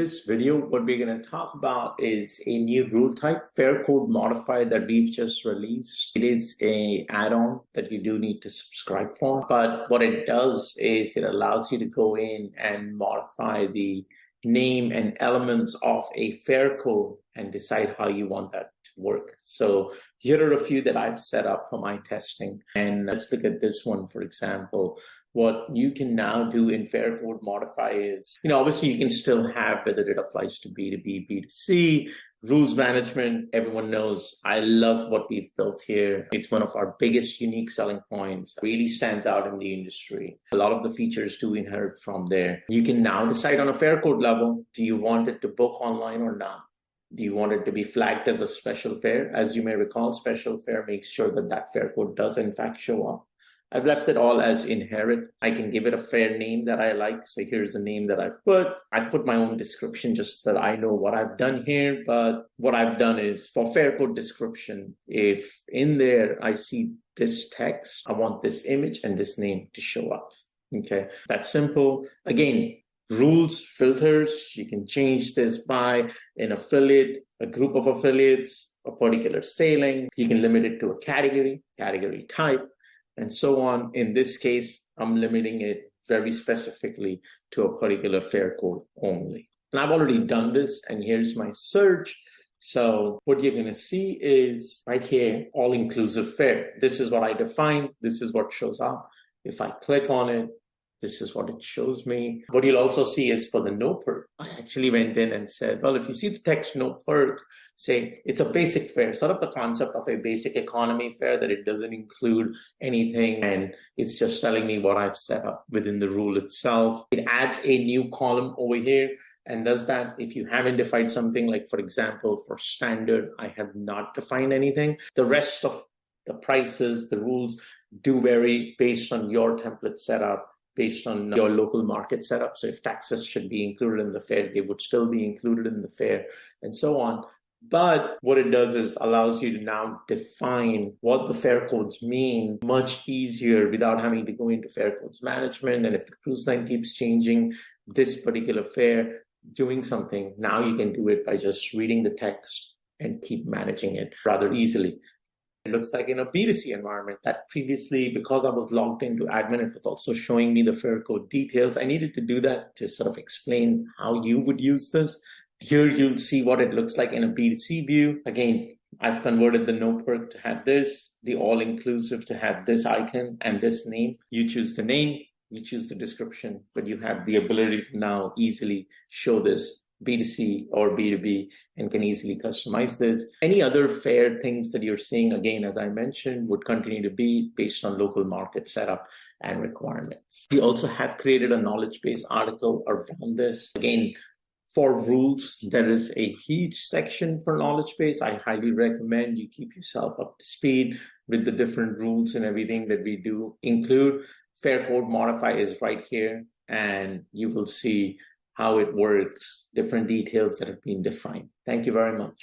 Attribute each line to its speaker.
Speaker 1: This video, what we're going to talk about is a new rule type, Fair Code Modifier, that we've just released. It is an add-on that you do need to subscribe for, but what it does is it allows you to go in and modify the name and elements of a fair code and decide how you want that to work. So here are a few that I've set up for my testing. And let's look at this one, for example. What you can now do in Fair Code Modify is, obviously you can still have whether it applies to B2B, B2C, rules management. Everyone knows I love what we've built here. It's one of our biggest unique selling points. It really stands out in the industry. A lot of the features do inherit from there. You can now decide on a fair code level, do you want it to book online or not? Do you want it to be flagged as a special fare? As you may recall, special fare makes sure that that fair code does in fact show up. I've left it all as inherit. I can give it a fair name that I like. So here's the name that I've put. I've put my own description just so that I know what I've done here. But what I've done is for fair code description, if in there I see this text, I want this image and this name to show up. Okay, that's simple. Again, rules, filters, you can change this by an affiliate, a group of affiliates, a particular sailing. You can limit it to a category type, and so on. In this case, I'm limiting it very specifically to a particular fare code only. And I've already done this, and here's my search. So what you're going to see is right here, all-inclusive fare. This is what I defined. This is what shows up. If I click on it, this is what it shows me. What you'll also see is for the no perk, I actually went in and said, well, if you see the text no perk, say it's a basic fare, sort of the concept of a basic economy fare, that it doesn't include anything. And it's just telling me what I've set up within the rule itself. It adds a new column over here and does that if you haven't defined something. Like, for example, for standard, I have not defined anything. The rest of the prices, the rules do vary based on your template setup, based on your local market setup. So if taxes should be included in the fare, they would still be included in the fare, and so on. But what it does is allows you to now define what the fare codes mean much easier without having to go into fare codes management. And if the cruise line keeps changing this particular fare, doing something, now you can do it by just reading the text and keep managing it rather easily. It looks like in a B2C environment that previously, because I was logged into admin, it was also showing me the fare code details. I needed to do that to sort of explain how you would use this. Here you'll see what it looks like in a B2C view. Again, I've converted the no perk to have this, the all-inclusive to have this icon and this name. You choose the name, you choose the description, but you have the ability to now easily show this B2C or B2B and can easily customize this. Any other fare things that you're seeing, again, as I mentioned, would continue to be based on local market setup and requirements. We also have created a knowledge base article around this. Again, for rules, there is a huge section for knowledge base. I highly recommend you keep yourself up to speed with the different rules and everything that we do include. Fair Code Modify is right here, and you will see how it works, different details that have been defined. Thank you very much.